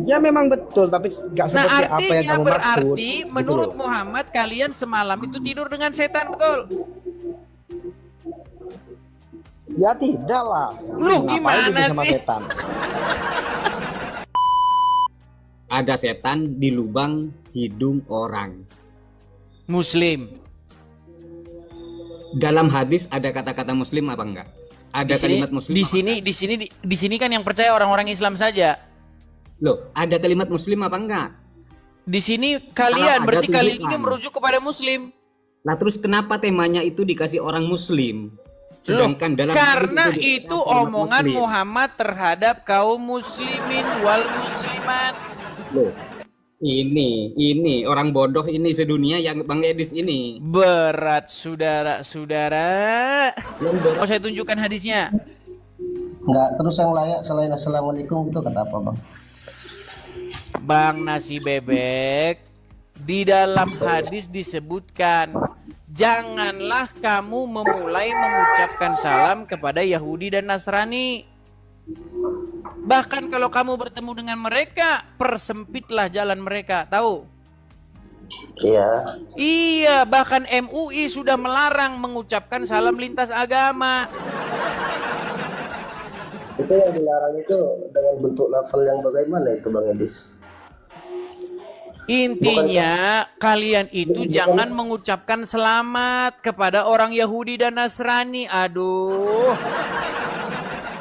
Ya memang betul, tapi nggak Nah, seperti apa yang artinya kamu maksud. berarti Gitu menurut loh. Muhammad kalian semalam itu tidur dengan setan, betul? Ya tidak lah. Lu Ngapain tidur gimana sama sih? setan? Ada setan di lubang hidung orang. Muslim. Dalam hadis ada kata-kata muslim apa enggak? Ada kalimat muslim Di apa sini, enggak? di sini kan yang percaya orang-orang Islam saja. Loh, ada kalimat muslim apa enggak? Di sini Kalau kalian, ada berarti kalian ini tunjukkan. merujuk kepada Muslim. Nah, terus kenapa temanya itu dikasih orang muslim? Loh, Sedangkan dalam karena hadis itu dikatakan omongan muslim. Muhammad terhadap kaum muslimin wal muslimat. Loh, ini orang bodoh ini sedunia yang Bang Edis ini. Berat saudara-saudara. Yang berat. Mau saya tunjukkan hadisnya? Enggak, terus yang layak selain assalamualaikum itu kata apa, Bang? Bang Nasi Bebek, di dalam hadis disebutkan, janganlah kamu memulai mengucapkan salam kepada Yahudi dan Nasrani. Bahkan kalau kamu bertemu dengan mereka, persempitlah jalan mereka. Tahu? Iya. Iya, bahkan MUI sudah melarang mengucapkan salam lintas agama. Itu yang dilarang itu dengan bentuk lafal yang bagaimana itu, Bang Edis? Intinya kalian itu jangan mengucapkan selamat kepada orang Yahudi dan Nasrani. Aduh,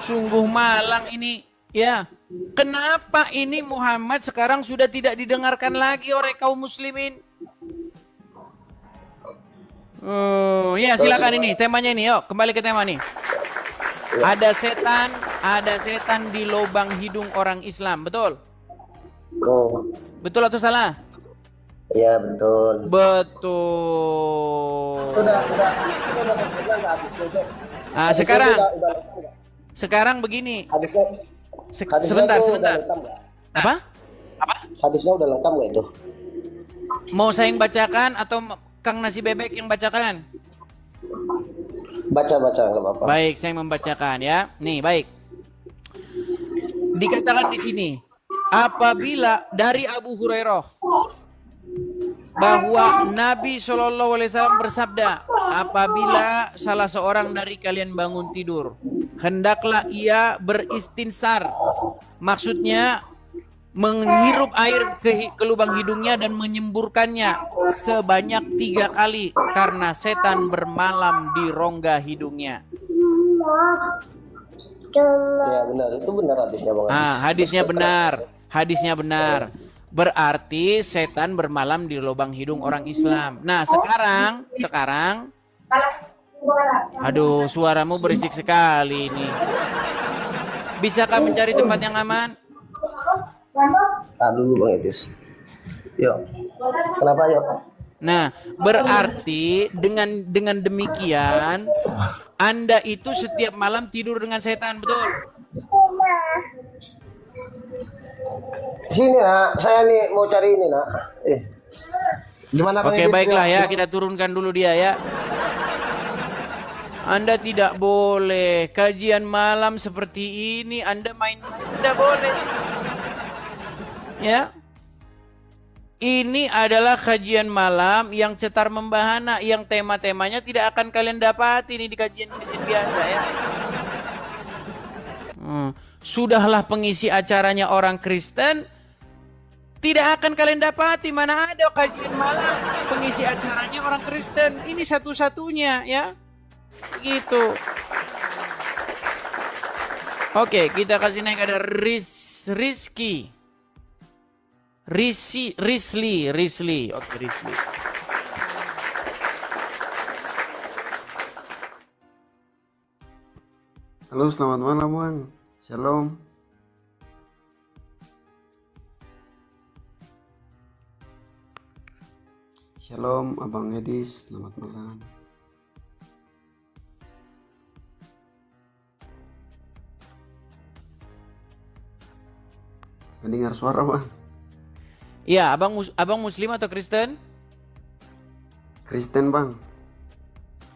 sungguh malang ini ya. Kenapa ini Muhammad sekarang sudah tidak didengarkan lagi oleh kaum muslimin? Oh ya, silakan ini temanya ini. Yuk kembali ke tema nih. Ada setan di lubang hidung orang Islam, betul? Oh, Betul atau salah? iya betul. Betul. Udah nggak habisnya itu. Nah, sekarang begini. Hadisnya Sebentar. itu udah lengkap nggak? Apa? Hadisnya udah lengkap nggak itu? Mau saya yang bacakan atau Kang Nasi Bebek yang bacakan? Baca nggak apa-apa. Baik, saya membacakan ya. Nih, baik. Dikatakan di sini, apabila dari Abu Hurairah bahwa Nabi SAW bersabda, apabila salah seorang dari kalian bangun tidur, hendaklah ia beristinsar. Maksudnya menghirup air ke lubang hidungnya dan menyemburkannya sebanyak 3 kali karena setan bermalam di rongga hidungnya. Ya benar, itu benar hadisnya, Bang Edis. Hadisnya benar. Berarti setan bermalam di lubang hidung orang Islam. Nah, sekarang aduh, suaramu berisik sekali ini. Bisakah mencari tempat yang aman? Tak dulu, Bang Edis. Yuk. Kenapa yuk? Nah, berarti dengan demikian Anda itu setiap malam tidur dengan setan, betul? Sini nak, saya nih mau cari ini nak. Gimana Bang Oke, Edis? baiklah ya, kita turunkan dulu dia ya. Anda tidak boleh kajian malam seperti ini, Anda main, tidak boleh. Ya. Ini adalah kajian malam yang cetar membahana, yang tema-temanya tidak akan kalian dapati ini di kajian-kajian biasa ya. Sudahlah pengisi acaranya orang Kristen, tidak akan kalian dapati, mana ada kajian malam pengisi acaranya orang Kristen. Ini satu-satunya ya. Gitu. Oke, kita kasih naik ada Rizky. Risli. Oke, Risli. Halo, selamat malam Bang. Shalom. Shalom Abang Edis, selamat malam. Dengar suara Bang. Iya, abang Muslim atau Kristen? Kristen Bang.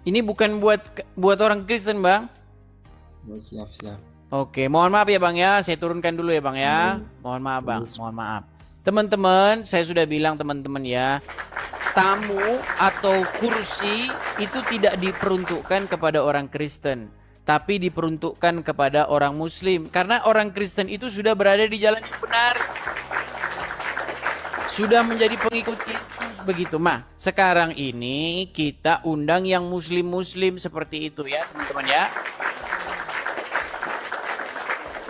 Ini bukan buat orang Kristen, Bang. Oh, siap. Oke, mohon maaf ya Bang ya, saya turunkan dulu ya Bang ya. Mohon maaf Bang, mohon maaf. Teman-teman, saya sudah bilang teman-teman ya, tamu atau kursi itu tidak diperuntukkan kepada orang Kristen, tapi diperuntukkan kepada orang Muslim. Karena orang Kristen itu sudah berada di jalan yang benar, sudah menjadi pengikut Yesus begitu. Mah, sekarang ini kita undang yang Muslim-Muslim seperti itu ya teman-teman ya.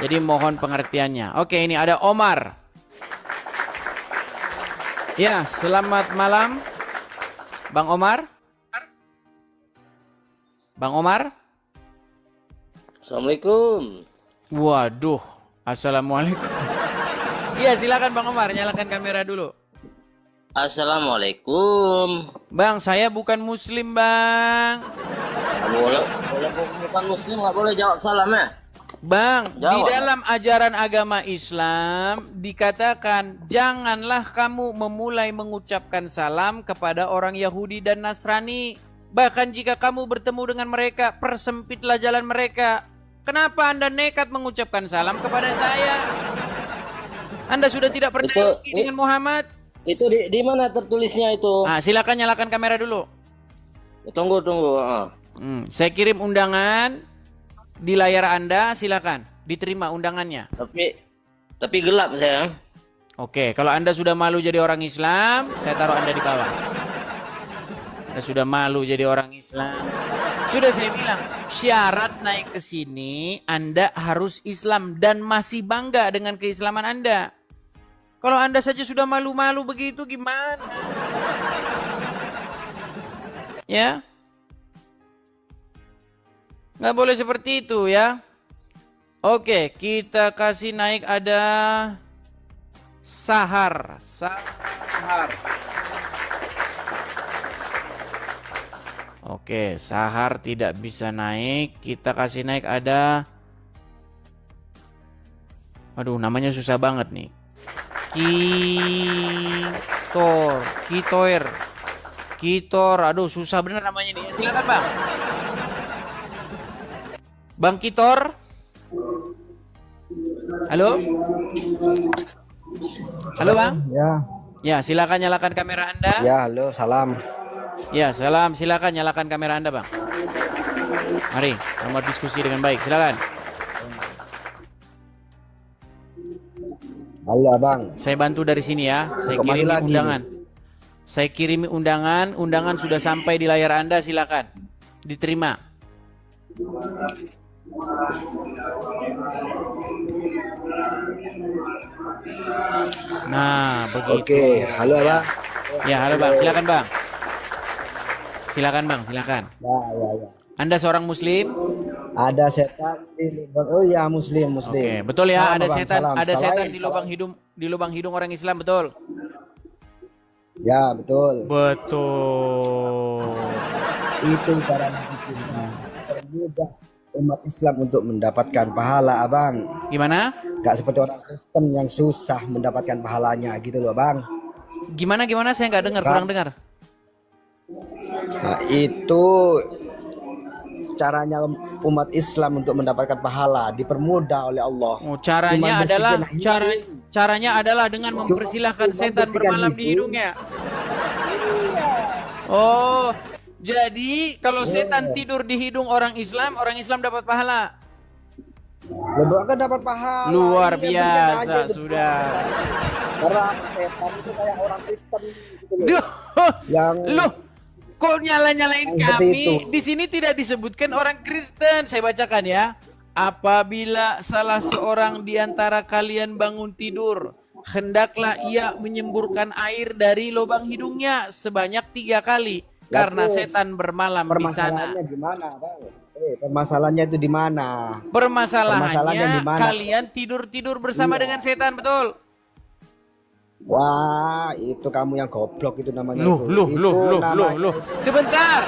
Jadi mohon pengertiannya. Oke, ini ada Omar. Ya, selamat malam. Bang Omar? Bang Omar? Assalamualaikum. Waduh, assalamualaikum. Iya, silakan Bang Omar, nyalakan kamera dulu. Assalamualaikum. Bang, saya bukan Muslim, Bang. Boleh bukan muslim nggak boleh jawab salam ya? Bang, di Jawab. dalam ajaran agama Islam dikatakan janganlah kamu memulai mengucapkan salam kepada orang Yahudi dan Nasrani. Bahkan jika kamu bertemu dengan mereka, persempitlah jalan mereka. Kenapa Anda nekat mengucapkan salam kepada saya? Anda sudah tidak percaya lagi dengan Muhammad? Itu di mana tertulisnya itu? Nah, silakan nyalakan kamera dulu. Tunggu. Saya kirim undangan di layar Anda, silakan diterima undangannya. Tapi gelap sayang. Oke, kalau Anda sudah malu jadi orang Islam, saya taruh Anda di bawah. Anda sudah malu jadi orang Islam. Sudah saya bilang, syarat naik ke sini Anda harus Islam dan masih bangga dengan keislaman Anda. Kalau Anda saja sudah malu-malu begitu gimana? Ya? Nggak boleh seperti itu ya. Oke, kita kasih naik ada Sahar. Oke, Sahar tidak bisa naik. Kita kasih naik ada, aduh namanya susah banget nih. Kitor, aduh susah bener namanya nih. Silakan Bang. Bang Kitor. Halo? Halo Bang? Ya. Ya, silakan nyalakan kamera Anda. Ya, halo, salam. Ya, salam. Silakan nyalakan kamera Anda, Bang. Mari, nomor diskusi dengan baik. Silakan. Halo, Abang. Saya bantu dari sini ya. Saya Kemari kirimi lagi undangan. Saya kirimi undangan. Undangan sudah sampai di layar Anda. Silakan. Diterima. Nah, begitu. Oke, halo, Abang. Ya, halo Bang. Silakan, Bang. Silakan, Bang. Silakan. Ya. Anda seorang Muslim? Ada setan di lubang. Oh iya, Muslim. Oke, betul ya. Salam, Ada Abang, setan, salam. ada setan Salam. di lubang hidung orang Islam, betul? Ya, betul. Betul. Itu cara kita permudah umat Islam untuk mendapatkan pahala, Abang. Gimana? Gak seperti orang Kristen yang susah mendapatkan pahalanya gitu loh, Bang. Gimana? Saya nggak dengar, kurang dengar. Nah, itu caranya umat Islam untuk mendapatkan pahala, dipermudah oleh Allah. Oh, caranya Cuma adalah bersihkan caranya adalah dengan mempersilahkan setan membersihkan bermalam di hidung. hidungnya. Oh, jadi kalau setan tidur di hidung orang Islam dapat pahala. Lebih akan dapat pahala. Luar Iya, berikan biasa aja, sudah. Karena setan itu kayak orang Kristen gitu loh. Duh, Yang loh, kok nyalain Seperti kami? itu. Di sini tidak disebutkan orang Kristen. Saya bacakan ya. Apabila salah seorang di antara kalian bangun tidur, hendaklah ia menyemburkan air dari lubang hidungnya sebanyak 3 kali. Karena terus, setan bermalam di sana. permasalahannya gimana, Bang? Permasalahannya itu di mana? Permasalahannya di mana? kalian tidur-tidur bersama dengan setan, betul? Wah, itu kamu yang goblok itu namanya Loh, itu. loh, Itu loh, loh, namanya loh, loh. itu. Sebentar.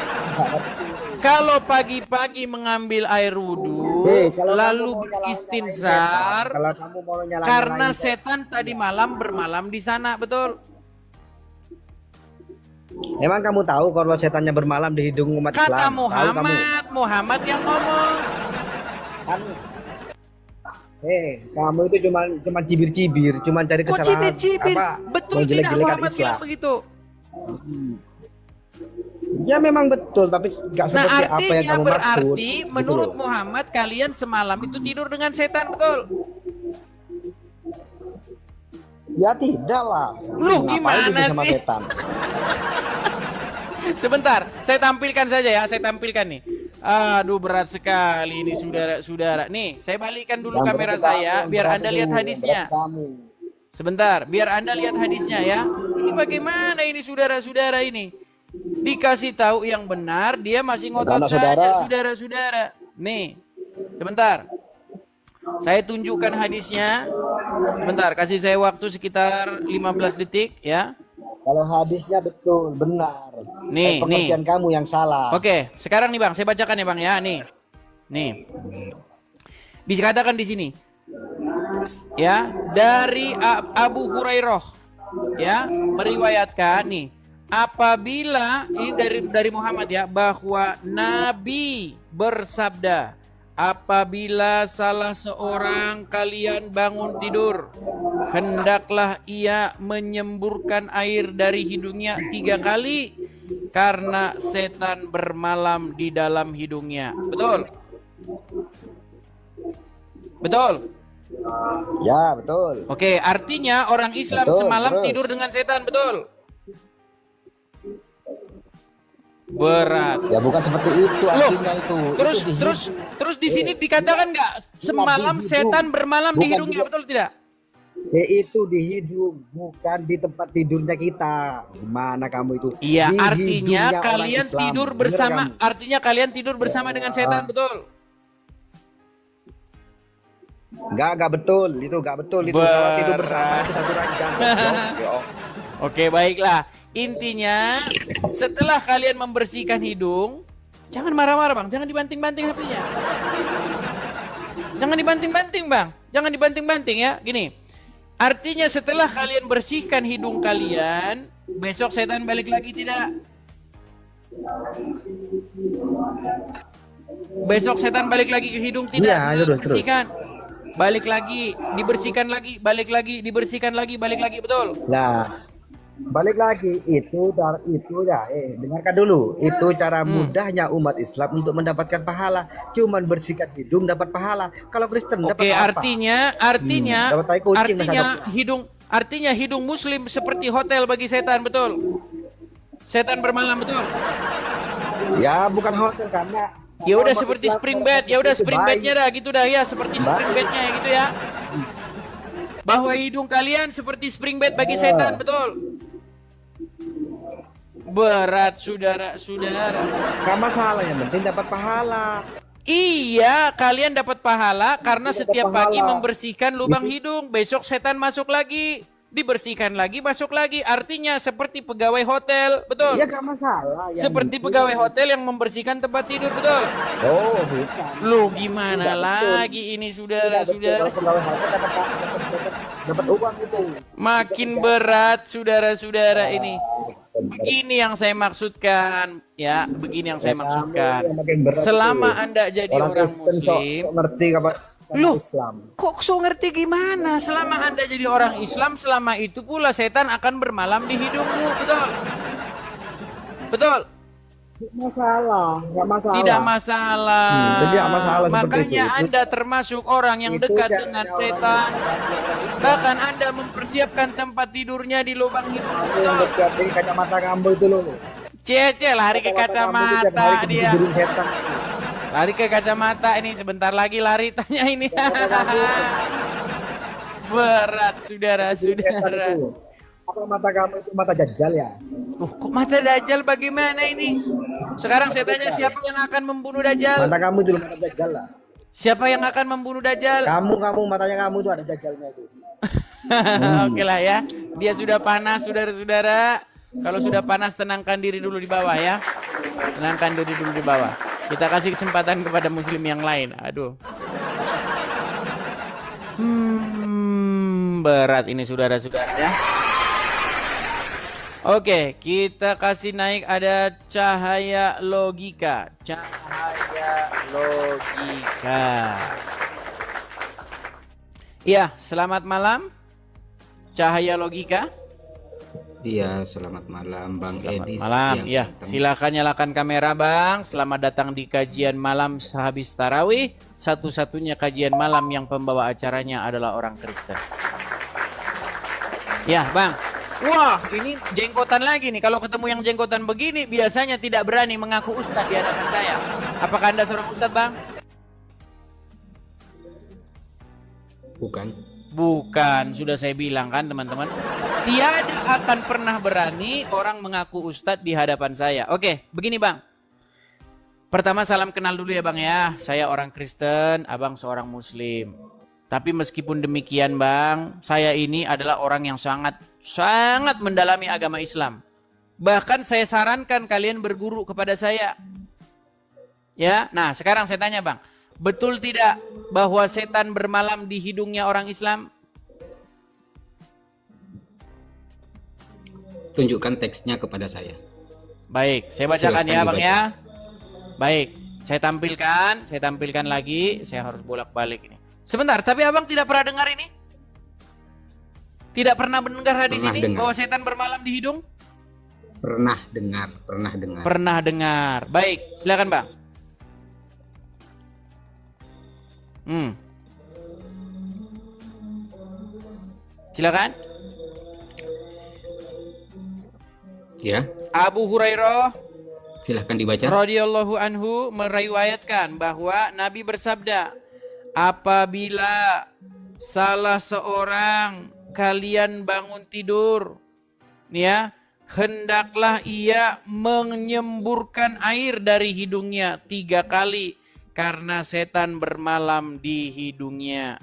Kalau pagi-pagi mengambil air wudhu, Kalau lalu kamu mau beristinsar, Kalau kamu mau nyalain karena setan tadi malam bermalam di sana, betul? Emang kamu tahu kalau setannya bermalam di hidung umat Kata Islam? Tahu kamu? Muhammad yang ngomong. Kan Kamu itu cuman cibir-cibir, cuman cari Kok kesalahan cibir-cibir? apa? Betul mau tidak jelek-jelekan Muhammad Islam. bilang begitu? Ya memang betul, tapi nggak Nah seperti apa yang artinya kamu maksud. berarti gitu menurut loh. Muhammad kalian semalam itu tidur dengan setan, betul? Ya tidak lah. Lu Ngapain gimana tidur sama sih? setan? Sebentar, saya tampilkan saja ya, saya tampilkan nih. Aduh berat sekali ini saudara-saudara. Nih, saya balikkan dulu Yang kamera berat kamu, saya yang biar berat Anda itu, lihat yang hadisnya. berat kamu. Sebentar, biar Anda lihat hadisnya ya. Ini bagaimana ini saudara-saudara ini? Dikasih tahu yang benar, dia masih ngotot Anak saja saudara. saudara-saudara. Nih, sebentar. Saya tunjukkan hadisnya. Sebentar, kasih saya waktu sekitar 15 detik ya. Kalau hadisnya betul, benar. Nih, pengertian kamu yang salah. Oke, sekarang nih Bang, saya bacakan ya Bang ya, nih. Nih. Dikatakan di sini. Ya, dari Abu Hurairah ya, meriwayatkan nih, apabila ini dari Muhammad ya, bahwa Nabi bersabda, apabila salah seorang kalian bangun tidur, hendaklah ia menyemburkan air dari hidungnya 3 kali, karena setan bermalam di dalam hidungnya. Betul? Betul? Ya, betul. Oke, artinya orang Islam Betul, semalam terus. tidur dengan setan, betul? Berat. Ya bukan seperti itu Loh, artinya itu. Terus Itu di terus di sini dikatakan nggak semalam di hidung. setan bermalam di Bukan hidungnya, di- betul tidak? itu di hidung, bukan di tempat tidurnya kita. Gimana kamu itu? Iya, Di artinya hidungnya orang kalian Islam. tidur Bener bersama. kamu? Artinya kalian tidur bersama dengan setan, betul? Enggak betul. Itu enggak betul itu. Kalau tidur bersama itu satu ranjang. Ya, Oke, baiklah. Intinya, setelah kalian membersihkan hidung, jangan marah-marah Bang, jangan dibanting-banting HP-nya. Jangan dibanting-banting Bang, jangan dibanting-banting ya. Gini, artinya setelah kalian bersihkan hidung kalian, besok setan balik lagi tidak? Besok setan balik lagi ke hidung tidak? Iya, Setelah terus. dibersihkan. Balik lagi, dibersihkan lagi, balik lagi, dibersihkan lagi, balik lagi, betul? Nah, balik lagi itu ya. Dengarkan dulu. Itu cara mudahnya umat Islam untuk mendapatkan pahala. Cuman bersihkan hidung dapat pahala. Kalau Kristen dapat Oke, apa? artinya dapat tai kucing artinya hidung muslim seperti hotel bagi setan, betul? Setan bermalam, betul? Ya bukan hotel karena Ya udah umat seperti Islam spring bed, ya udah itu spring baik. bednya dah gitu dah ya, seperti spring Baik. bednya ya gitu ya. Bahwa hidung kalian seperti spring bed bagi setan, betul? Berat saudara-saudara. Gak masalah, yang penting dapat pahala. Iya, kalian dapat pahala karena Dapat setiap pagi pahala. membersihkan lubang hidung. Besok setan masuk lagi, dibersihkan lagi, masuk lagi. Artinya seperti pegawai hotel, betul? Ya gak masalah. yang Seperti penting- pegawai hotel yang membersihkan tempat tidur, betul? Oh bukan. Lu gimana Tidak betul. lagi ini Tidak betul. saudara-saudara? Kalau pegawai hotel dapat uang itu. Makin berat saudara-saudara ini. Begini yang saya maksudkan, ya, begini yang saya Ya, maksudkan. kamu yang makin berat Selama itu. Anda jadi orang Kristen sok muslim, ngerti apa Loh. Islam. kok so ngerti gimana? Selama Anda jadi orang Islam, selama itu pula setan akan bermalam di hidungmu, betul? Betul? Nggak masalah, nggak masalah. Tidak masalah. jadi nggak masalah seperti Makanya itu. Anda termasuk orang yang Itu dekat caranya dengan orang setan. yang- Bahkan Anda mempersiapkan tempat tidurnya di lubang hidung. Aku yang Betul? dekat ini kacamata kamu itu loh. Cece lari ke Kamu itu kacamata tiap hari dia. tidurin setan. Lari ke kacamata ini, sebentar lagi lari tanya ini. Berat Tidurin setan saudara-saudara. itu. Apa mata kamu itu mata jajal ya? Kok mata Dajjal bagaimana ini? Sekarang saya tanya, siapa yang akan membunuh Dajjal? Mata kamu itu mata jajal lah. Siapa yang akan membunuh Dajjal? Kamu matanya kamu itu ada jajalnya itu. Oke lah ya. Dia sudah panas saudara-saudara. Kalau sudah panas tenangkan diri dulu di bawah ya. Tenangkan diri dulu di bawah. Kita kasih kesempatan kepada muslim yang lain. Aduh. Berat ini saudara-saudara ya. Oke, kita kasih naik ada cahaya logika. Cahaya logika. Iya, selamat malam. Cahaya Logika. Iya, selamat malam Bang Selamat Edis. malam. yang Ya, ganteng. silakan nyalakan kamera, Bang. Selamat datang di kajian malam sehabis tarawih. Satu-satunya kajian malam yang pembawa acaranya adalah orang Kristen. Ya, Bang. Wah, ini jenggotan lagi nih. Kalau ketemu yang jenggotan begini, biasanya tidak berani mengaku ustadz di hadapan saya. Apakah Anda seorang ustadz, Bang? Bukan. Bukan, sudah saya bilang kan teman-teman. Tiada akan pernah berani orang mengaku ustadz di hadapan saya. Oke, begini Bang. Pertama salam kenal dulu ya Bang ya. Saya orang Kristen, Abang seorang Muslim. Tapi meskipun demikian Bang, saya ini adalah orang yang sangat mendalami agama Islam. Bahkan saya sarankan kalian berguru kepada saya. Ya, nah sekarang saya tanya Bang. Betul tidak bahwa setan bermalam di hidungnya orang Islam? Tunjukkan teksnya kepada saya. Baik, saya bacakan Silahkan ya Bang dibaca. ya. Baik, saya tampilkan lagi. Saya harus bolak-balik ini. Sebentar, tapi Abang tidak pernah dengar ini? Tidak pernah mendengar hadis Pernah ini dengar. bahwa setan bermalam di hidung? Pernah dengar. Pernah dengar. Baik, silakan Bang. Silakan. Ya, Abu Hurairah silahkan dibaca. radhiyallahu anhu meriwayatkan bahwa Nabi bersabda, apabila salah seorang kalian bangun tidur, nih ya, hendaklah ia menyemburkan air dari hidungnya 3 kali karena setan bermalam di hidungnya.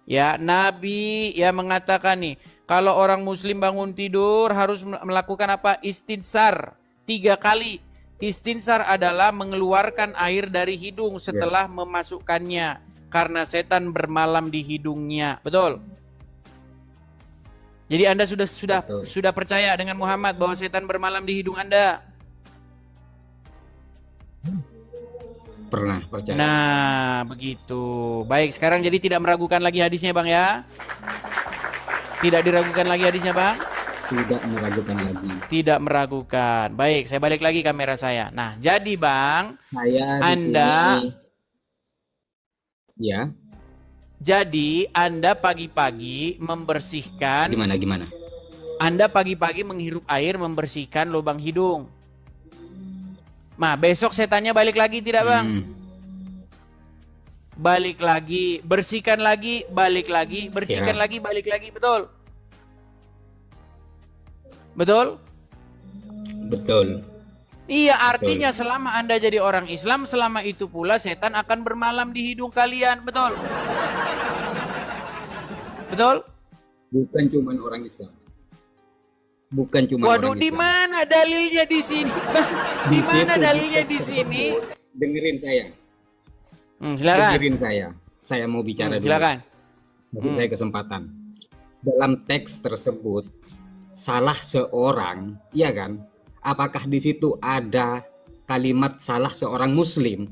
Ya, Nabi ya mengatakan nih, kalau orang muslim bangun tidur harus melakukan apa? Istinsar 3 kali. Istinsar adalah mengeluarkan air dari hidung setelah memasukkannya karena setan bermalam di hidungnya. Betul? Jadi Anda Betul. sudah percaya dengan Muhammad bahwa setan bermalam di hidung Anda? Pernah percaya. Nah, begitu. Baik, sekarang jadi tidak meragukan lagi hadisnya, Bang ya? Tidak diragukan lagi hadisnya, Bang? Tidak meragukan lagi. Tidak meragukan. Baik, saya balik lagi kamera saya. Nah, jadi Bang, Saya di Anda- sini. Ya, jadi Anda pagi-pagi membersihkan, gimana? Anda pagi-pagi menghirup air membersihkan lubang hidung. Nah, besok setannya balik lagi tidak, Bang? Balik lagi, bersihkan lagi, balik lagi, bersihkan Ya. lagi, balik lagi, betul? Betul? Betul. Iya, artinya selama Anda jadi orang Islam, selama itu pula setan akan bermalam di hidung kalian, betul? Betul? Bukan cuma orang Islam. Bukan cuma Waduh, orang di Islam. mana dalilnya di sini? Di mana situ. dalilnya di sini? Dengerin saya. Silakan. Dengerin saya. Saya mau bicara dulu. Silakan. Kasih saya kesempatan. Dalam teks tersebut, salah seorang, iya kan? Apakah di situ ada kalimat salah seorang Muslim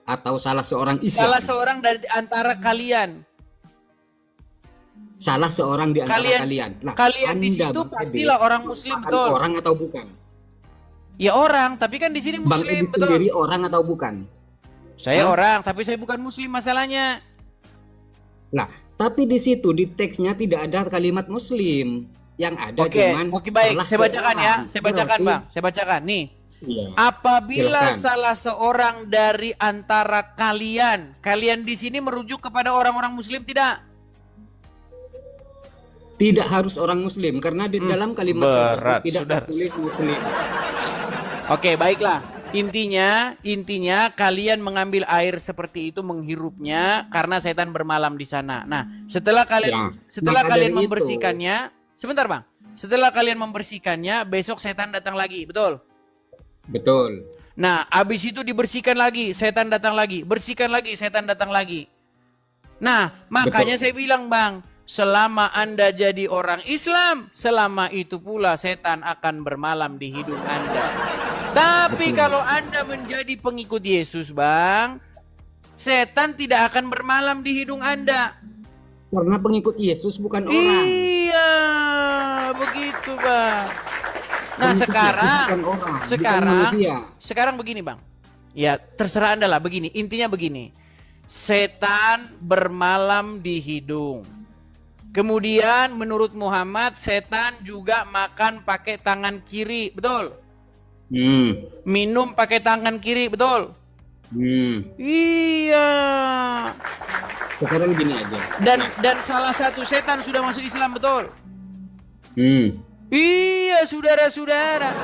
atau salah seorang Islam? Salah seorang dari antara kalian. Salah seorang di antara kalian. Lah, Kalian di Anda, situ Bang pastilah Edis, orang Muslim, merupakan betul? orang atau bukan? Ya orang, tapi kan di sini Bang Muslim, Edis betul? sendiri orang atau bukan? Saya Hah? orang, tapi saya bukan Muslim masalahnya. Lah, tapi di situ di teksnya tidak ada kalimat Muslim. Yang ada cuman Oke baik, salah saya bacakan ya, seorang. saya bacakan Berarti- Bang, saya bacakan nih. Iya. Apabila Silakan. salah seorang dari antara kalian di sini merujuk kepada orang-orang Muslim tidak? Tidak harus orang Muslim karena di dalam kalimat tersebut berat, tidak saudara. tertulis Muslim. Oke, baiklah. Intinya kalian mengambil air seperti itu menghirupnya karena setan bermalam di sana. Nah, setelah kalian Ya, maka kalian dari itu- membersihkannya, sebentar Bang. Setelah kalian membersihkannya, besok setan datang lagi, betul? Betul. Nah, habis itu dibersihkan lagi, setan datang lagi, bersihkan lagi, setan datang lagi. Nah, makanya Betul. saya bilang Bang, selama Anda jadi orang Islam, selama itu pula setan akan bermalam di hidung Anda. Tapi Betul. kalau Anda menjadi pengikut Yesus Bang, setan tidak akan bermalam di hidung Anda. Karena pengikut Yesus bukan orang. Iya, begitu Bang. Nah Pengikut sekarang, Yesus bukan orang, bukan sekarang, manusia. sekarang begini Bang. Ya terserah Anda lah begini. Intinya begini. Setan bermalam di hidung. Kemudian menurut Muhammad setan juga makan pakai tangan kiri, betul? Minum pakai tangan kiri, betul? Iya. Sekarang gini aja. Dan salah satu setan sudah masuk Islam, betul? Hmm. Iya, saudara-saudara.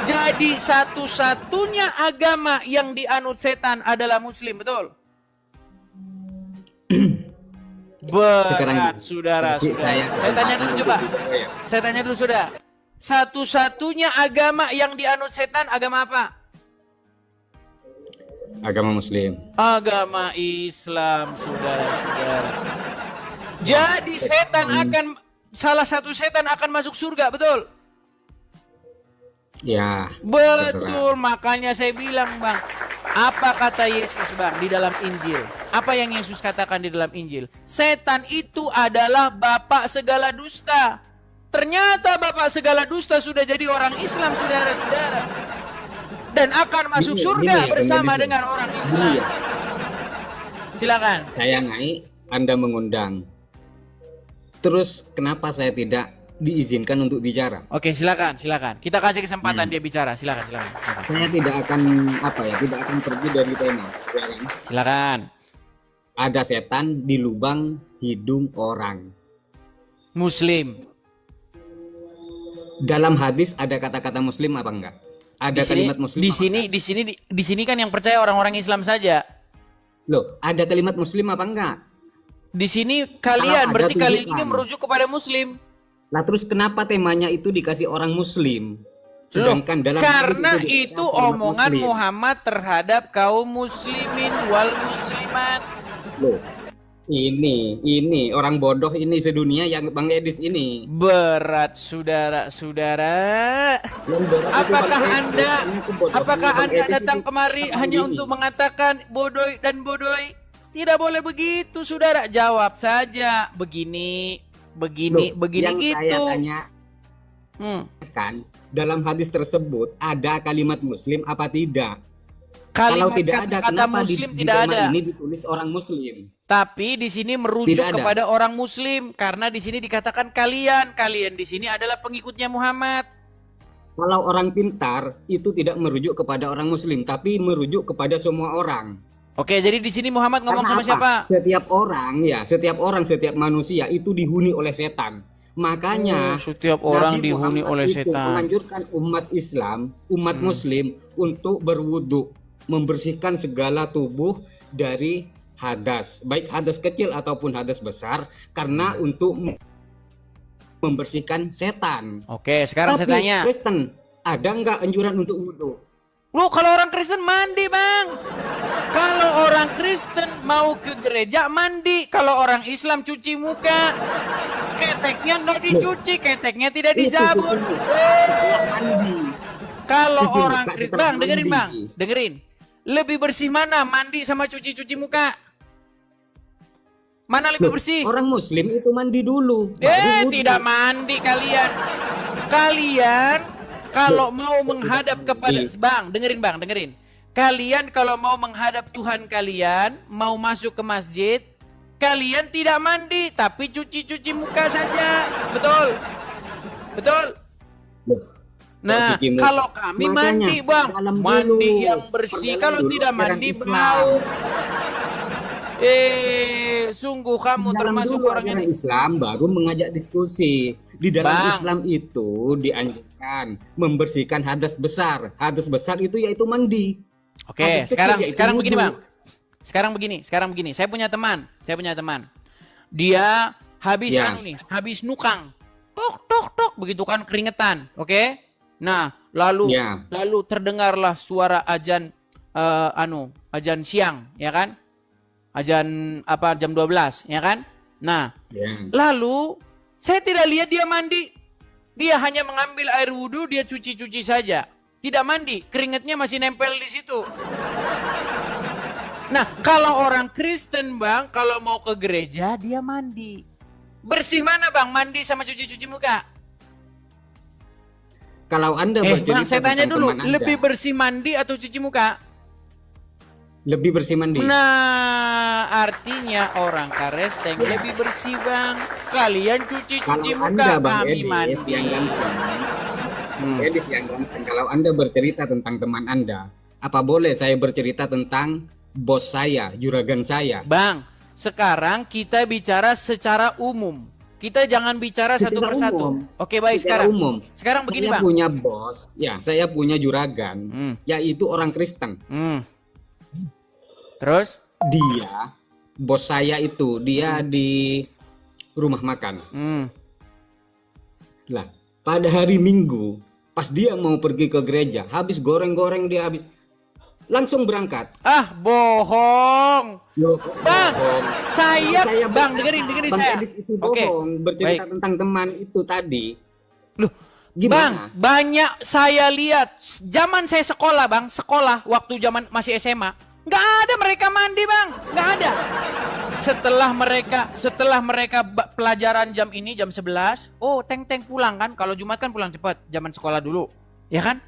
Jadi satu-satunya agama yang dianut setan adalah Muslim, betul? Berat, saudara. Saya tanya dulu coba. Saya tanya dulu, saudara. Satu-satunya agama yang dianut setan agama apa? Agama Muslim. Agama Islam, saudara-saudara. Jadi salah satu setan akan masuk surga, betul? Ya. Betul, makanya saya bilang Bang, apa kata Yesus Bang di dalam Injil? Apa yang Yesus katakan di dalam Injil? Setan itu adalah bapak segala dusta. Ternyata bapak segala dusta sudah jadi orang Islam, saudara-saudara. Dan akan masuk surga bersama dengan orang Islam. Silakan. Saya Ngai, Anda mengundang. Terus kenapa saya tidak diizinkan untuk bicara? Oke, silakan. Kita kasih kesempatan dia bicara. Silakan. Saya tidak akan tidak akan pergi dari tema. Ya kan? Silakan. Ada setan di lubang hidung orang. Muslim. Dalam hadis ada kata-kata Muslim apa enggak? Ada kalimat Muslim. Di sini kan yang percaya orang-orang Islam saja. Loh, ada kalimat Muslim apa enggak? Di sini kalian berarti kali ini tunjukkan. merujuk kepada Muslim. Lah terus kenapa temanya itu dikasih orang Muslim? Sedangkan dalam karena hadis itu kalimat omongan Muslim. Muhammad terhadap kaum muslimin wal muslimat. Loh, ini orang bodoh ini sedunia yang Bang Edis ini. Berat saudara-saudara. Apakah Anda datang kemari hanya untuk mengatakan bodoh dan bodoh? Tidak boleh begitu, saudara. Jawab saja begini yang gitu. Saya tanya, kan dalam hadis tersebut ada kalimat Muslim apa tidak? Kalau tidak ada, kata kenapa Muslim di tidak tema ada. ini ditulis orang Muslim? Tapi di sini merujuk Tidak ada. kepada orang Muslim karena di sini dikatakan kalian di sini adalah pengikutnya Muhammad. Kalau orang pintar itu tidak merujuk kepada orang Muslim, tapi merujuk kepada semua orang. Oke, jadi di sini Muhammad ngomong Karena sama siapa? Setiap orang, setiap manusia itu dihuni oleh setan. Makanya Setiap orang Nabi dihuni Muhammad oleh itu setan. menganjurkan umat Islam, umat Muslim untuk berwudu, membersihkan segala tubuh dari hadas, baik hadas kecil ataupun hadas besar, karena untuk membersihkan setan. Oke, sekarang Tapi saya tanya. Kristen ada nggak anjuran untuk wudu? Lu kalau orang Kristen mandi, Bang. Kalau orang Kristen mau ke gereja mandi, kalau orang Islam cuci muka. Keteknya nggak dicuci, keteknya tidak disabun. Kalau Itu orang bukan Kristen, setelah Bang, dengerin mandi. Bang, dengerin. Lebih bersih mana, mandi sama cuci-cuci muka? Mana lebih Loh, bersih? orang Muslim itu mandi dulu. baru wudu. Tidak mandi kalian. Kalian kalau mau menghadap kepada Bang, dengerin. Kalian kalau mau menghadap Tuhan kalian, mau masuk ke masjid, kalian tidak mandi tapi cuci-cuci muka saja. Betul? Betul? Loh, Nah, cuci muka. kalau kami Makanya, mandi, Bang, dalam mandi dulu. yang bersih. Perdalam Kalau dulu tidak ajaran mandi Islam. bau. Sungguh kamu Dalam termasuk dulu orang ajaran yang Islam baru mengajak diskusi. Di dalam Bang. Islam itu dianjurkan membersihkan hadas besar. Hadas besar itu yaitu mandi. Oke, Hadas kecil sekarang yaitu sekarang wudu. begini, Bang. Sekarang begini. Saya punya teman. Dia habis Ya. habis nukang. Tok begitu kan keringetan, oke? Nah, lalu Ya. terdengarlah suara azan azan siang, ya kan? Azan jam 12, ya kan? Nah, Ya. lalu saya tidak lihat dia mandi. Dia hanya mengambil air wudhu, dia cuci-cuci saja. Tidak mandi, keringatnya masih nempel di situ. Nah, kalau orang Kristen, Bang, kalau mau ke gereja dia mandi. Bersih mana, Bang? Mandi sama cuci-cuci muka? Kalau Anda Bang, bercerita saya tanya tentang dulu, teman Anda, lebih bersih mandi atau cuci muka? lebih bersih mandi. Nah, artinya orang Karesteng lebih bersih, Bang. Kalian cuci-cuci Kalau muka, Anda, Bang kami Edis, mandi. yang ganteng, Edis yang ganteng, kalau Anda bercerita tentang teman Anda, apa boleh saya bercerita tentang bos saya, juragan saya? Bang, sekarang kita bicara secara umum. Kita jangan bicara satu Secara persatu. umum. Oke, baik Secara sekarang. umum. Sekarang begini, Saya Bang. punya bos, ya saya punya juragan, yaitu orang Kristen. Terus? Dia, bos saya itu, dia di rumah makan. Lah, pada hari Minggu, pas dia mau pergi ke gereja, habis goreng-goreng dia habis langsung berangkat. Ah, bohong. Loh, Bang, bohong. saya, Bang, bertanya, dengerin Bang saya. Edis itu Oke, bohong, bercerita baik. tentang teman itu tadi. Loh, Gimana? Bang, banyak saya lihat zaman saya sekolah, Bang, sekolah waktu zaman masih SMA, nggak ada mereka mandi, Bang, nggak ada. Setelah mereka pelajaran jam ini jam 11, oh teng-teng pulang kan, kalau Jumat kan pulang cepat, zaman sekolah dulu, ya kan?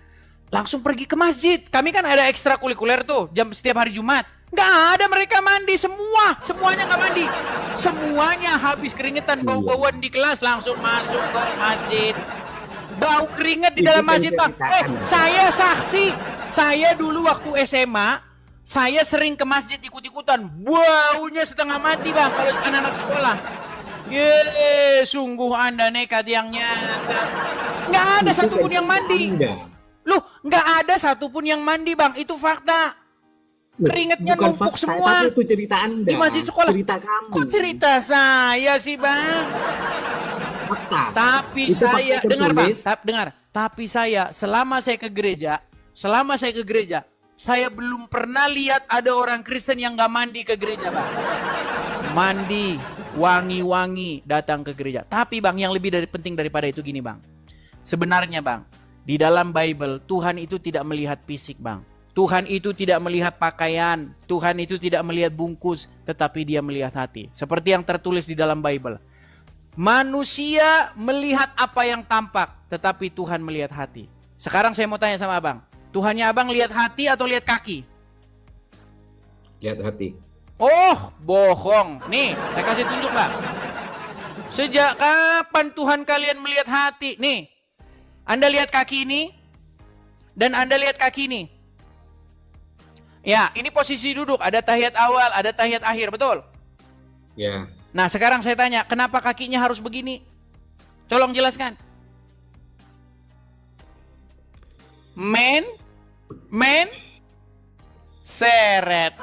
Langsung pergi ke masjid. Kami kan ada ekstrakurikuler tuh, setiap hari Jumat. Nggak ada mereka mandi, semuanya nggak mandi. Semuanya habis keringetan, bau-bauan di kelas, langsung masuk ke masjid. Bau keringet di Itu dalam kan masjid, Bang. ceritaan. Saya saksi. Saya dulu waktu SMA, saya sering ke masjid ikut-ikutan. Baunya setengah mati, Bang, kalau anak-anak sekolah. Sungguh Anda nekat yang nyata. Nggak ada Itu satupun kan yang mandi. Anda. Loh, nggak ada satupun yang mandi, Bang. Itu fakta. Loh, Keringetnya bukan numpuk fakta, semua. Tapi itu cerita Anda. Di masjid sekolah. Cerita kamu. Kok cerita saya sih, Bang? Fakta. Tapi Itu fakta saya, dengar, Bang. tertulis. Dengar. Tapi saya, selama saya ke gereja, saya belum pernah lihat ada orang Kristen yang nggak mandi ke gereja, Bang. Mandi, wangi-wangi, datang ke gereja. Tapi, Bang, yang lebih penting daripada itu gini, Bang. Sebenarnya, Bang, di dalam Bible, Tuhan itu tidak melihat fisik, Bang. Tuhan itu tidak melihat pakaian. Tuhan itu tidak melihat bungkus. Tetapi dia melihat hati. Seperti yang tertulis di dalam Bible. Manusia melihat apa yang tampak. Tetapi Tuhan melihat hati. Sekarang saya mau tanya sama Abang. Tuhannya Abang lihat hati atau lihat kaki? Lihat hati. Oh, bohong. Nih, saya kasih tunjuk, Bang. Sejak kapan Tuhan kalian melihat hati? Nih, Anda lihat kaki ini, dan Anda lihat kaki ini. Ya, ini posisi duduk. Ada tahiyat awal, ada tahiyat akhir, betul? Ya. Nah, sekarang saya tanya, kenapa kakinya harus begini? Tolong jelaskan. Men, seret.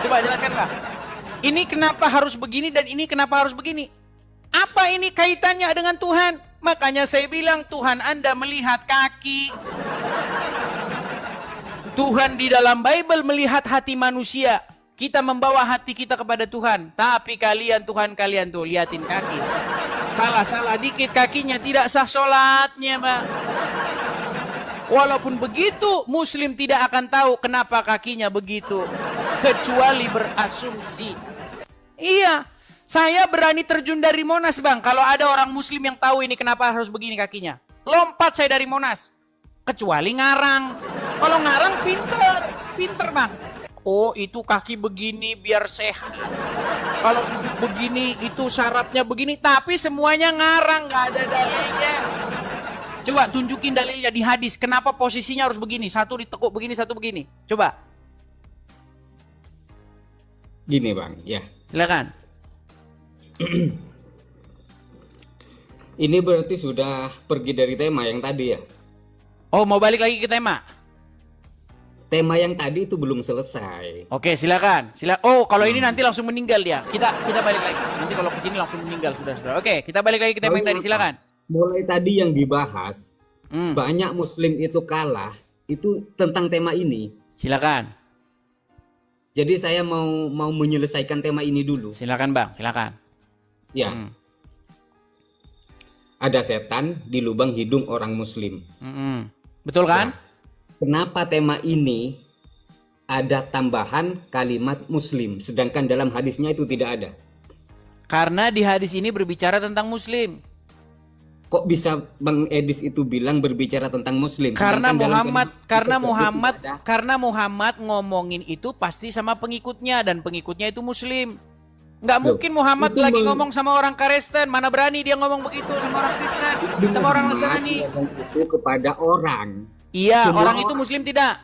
Coba jelaskan, Pak. Ini kenapa harus begini dan ini kenapa harus begini? Apa ini kaitannya dengan Tuhan? Makanya saya bilang Tuhan Anda melihat kaki. Tuhan di dalam Bible melihat hati manusia. Kita membawa hati kita kepada Tuhan. Tapi Tuhan kalian tuh liatin kaki. Salah-salah dikit kakinya tidak sah sholatnya, Pak. Walaupun begitu, Muslim tidak akan tahu kenapa kakinya begitu. Kecuali berasumsi. Iya, saya berani terjun dari Monas, Bang. Kalau ada orang Muslim yang tahu ini kenapa harus begini kakinya. Lompat saya dari Monas. Kecuali ngarang. Kalau ngarang pinter, Bang. Oh, itu kaki begini biar sehat. Kalau duduk begini, itu syaratnya begini. Tapi semuanya ngarang, nggak ada dalilnya. Coba tunjukin dalilnya di hadis. Kenapa posisinya harus begini? Satu ditekuk begini, satu begini. Coba. Gini, Bang. Ya. Silakan. Ini berarti sudah pergi dari tema yang tadi ya? Oh, mau balik lagi ke tema? Tema yang tadi itu belum selesai. Oke, silakan. Oh, kalau ini nanti langsung meninggal dia. Kita balik lagi. Nanti kalau kesini langsung meninggal sudah. Oke, kita balik lagi ke tema yang tadi. Silakan. Mulai tadi yang dibahas, banyak Muslim itu kalah itu tentang tema ini. Silakan. Jadi saya mau menyelesaikan tema ini dulu. Silakan, Bang. Silakan. Ya. Ada setan di lubang hidung orang Muslim. Betul kan? Nah, kenapa tema ini ada tambahan kalimat muslim, sedangkan dalam hadisnya itu tidak ada. Karena di hadis ini berbicara tentang muslim. Kok bisa Bang Edis itu bilang berbicara tentang muslim? Karena Sedangkan dalam Muhammad kalimat karena tersebut Muhammad tidak ada. karena Muhammad ngomongin itu pasti sama pengikutnya dan pengikutnya itu muslim. Nggak Loh, mungkin Muhammad itu lagi ngomong sama orang Kristen, mana berani dia ngomong begitu sama orang Kristen, sama orang Muhammad Nasrani. ngomong itu kepada orang. Iya, Semua orang itu muslim tidak?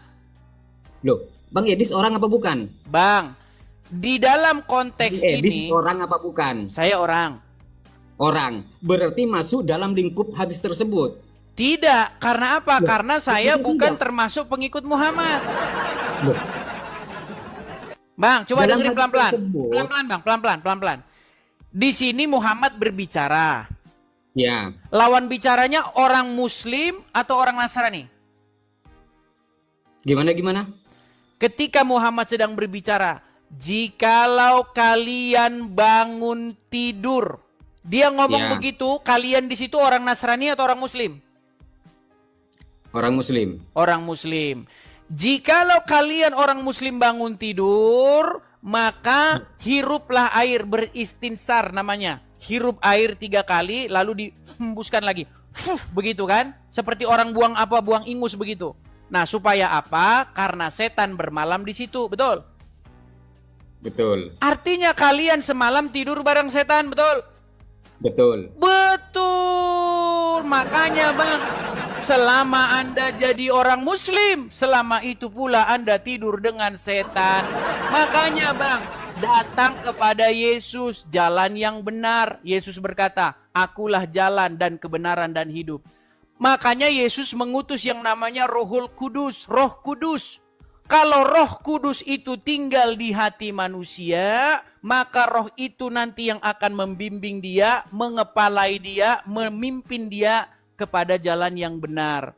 Loh, Bang Edis orang apa bukan? Bang, di dalam konteks Bang Edis ini orang apa bukan? saya orang. Orang. Berarti masuk dalam lingkup hadis tersebut. Tidak, karena apa? Loh, Karena saya itu bukan tidak. termasuk pengikut Muhammad. Loh, Bang, coba dalam dengerin hadis pelan-pelan. tersebut- Pelan-pelan, Bang, pelan-pelan. Di sini Muhammad berbicara. ya, Lawan bicaranya orang Muslim atau orang Nasrani? gimana? Ketika Muhammad sedang berbicara, jikalau kalian bangun tidur. Dia ngomong Ya. begitu, kalian di situ orang Nasrani atau orang Muslim? Orang muslim. Orang Muslim. Jikalau kalian orang Muslim bangun tidur, maka hiruplah air, beristinsar namanya. Hirup air 3 kali, lalu dihembuskan lagi. Begitu kan? Seperti orang buang ingus begitu. Nah, supaya apa? Karena setan bermalam di situ, betul? Betul. Artinya kalian semalam tidur bareng setan, betul? Betul. Betul. Makanya Bang, selama Anda jadi orang Muslim, selama itu pula Anda tidur dengan setan. Makanya Bang, datang kepada Yesus, jalan yang benar. Yesus berkata, akulah jalan dan kebenaran dan hidup. Makanya Yesus mengutus yang namanya Roh Kudus. Kalau Roh Kudus itu tinggal di hati manusia, maka roh itu nanti yang akan membimbing dia, mengepalai dia, memimpin dia kepada jalan yang benar.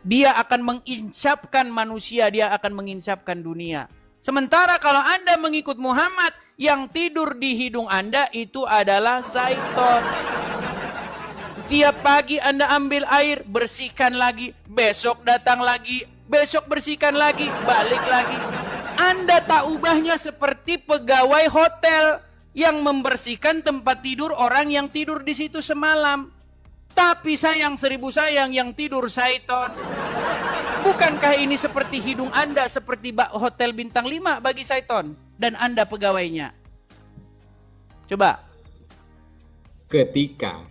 Dia akan menginsapkan manusia, dia akan menginsapkan dunia. Sementara kalau Anda mengikut Muhammad, yang tidur di hidung Anda itu adalah syaitan. Tiap pagi Anda ambil air, bersihkan lagi, besok datang lagi, besok bersihkan lagi, balik lagi. Anda tak ubahnya seperti pegawai hotel yang membersihkan tempat tidur orang yang tidur di situ semalam. Tapi sayang 1000 sayang yang tidur syaitan. Bukankah ini seperti hidung Anda seperti hotel bintang 5 bagi syaitan dan Anda pegawainya? Coba. Ketika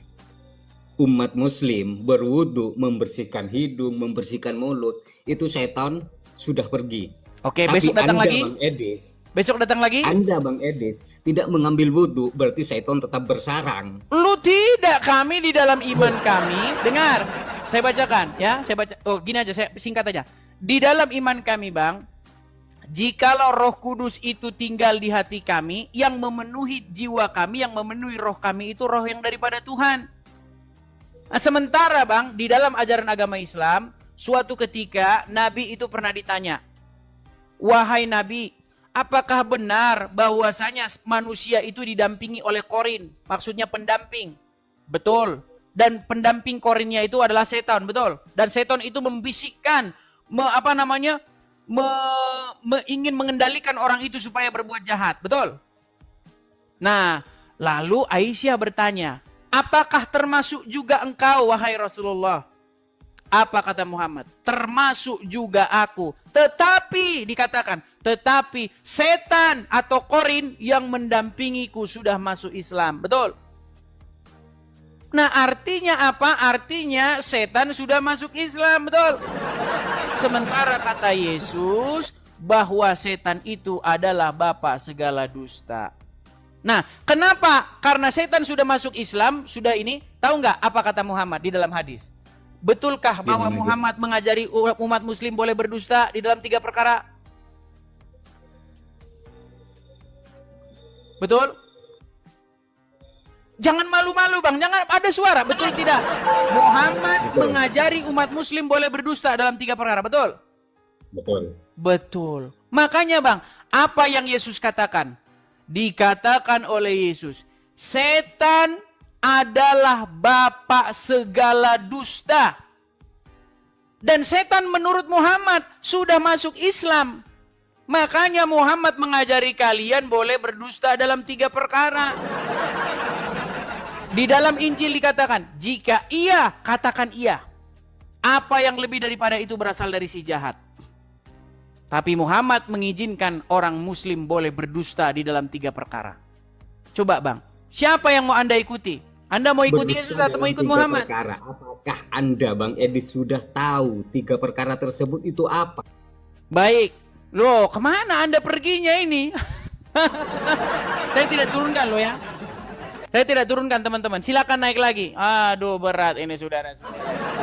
umat muslim berwudu, membersihkan hidung, membersihkan mulut, itu setan sudah pergi. Oke, Tapi besok datang Anda, lagi. Bang Edis, Besok datang lagi. Anda Bang Edis tidak mengambil wudu, berarti setan tetap bersarang. Lu tidak, kami di dalam iman kami. Dengar, saya bacakan ya. Saya baca. Oh, gini aja, saya singkat aja. Di dalam iman kami, Bang, jikalau Roh Kudus itu tinggal di hati kami, yang memenuhi jiwa kami, yang memenuhi roh kami itu roh yang daripada Tuhan. Nah, sementara Bang, di dalam ajaran agama Islam, suatu ketika Nabi itu pernah ditanya, wahai Nabi, apakah benar bahwasanya manusia itu didampingi oleh korin? Maksudnya pendamping. Betul. Dan pendamping korinnya itu adalah setan, betul. Dan setan itu membisikkan, ingin mengendalikan orang itu supaya berbuat jahat, betul. Nah, lalu Aisyah bertanya, apakah termasuk juga engkau, wahai Rasulullah? Apa kata Muhammad? Termasuk juga aku. Tetapi dikatakan, tetapi setan atau korin yang mendampingiku sudah masuk Islam. Betul? Nah, artinya apa? Artinya setan sudah masuk Islam. Betul? Sementara kata Yesus bahwa setan itu adalah bapa segala dusta. Nah, kenapa? Karena setan sudah masuk Islam, sudah ini. Tahu nggak apa kata Muhammad di dalam hadis? Betulkah bahwa Muhammad mengajari umat muslim boleh berdusta di dalam 3 perkara? Betul? Jangan malu-malu Bang, jangan ada suara, betul tidak? Muhammad mengajari umat muslim boleh berdusta dalam 3 perkara, betul? Betul. Betul. Makanya Bang, apa yang Yesus katakan? Dikatakan oleh Yesus, setan adalah bapa segala dusta. Dan setan menurut Muhammad sudah masuk Islam. Makanya Muhammad mengajari kalian boleh berdusta dalam 3 perkara. Di dalam Injil dikatakan, jika iya, katakan iya. Apa yang lebih daripada itu berasal dari si jahat. Tapi Muhammad mengizinkan orang muslim boleh berdusta di dalam 3 perkara. Coba bang, siapa yang mau Anda ikuti? Anda mau ikuti Berdusta Yesus atau mau dalam ikut 3 Muhammad? perkara. Apakah Anda, Bang Edis, sudah tahu 3 perkara tersebut itu apa? Baik. Loh, kemana Anda perginya ini? Saya tidak turunkan loh ya. Saya tidak turunkan teman-teman. Silakan naik lagi. Aduh, berat ini saudara-saudara.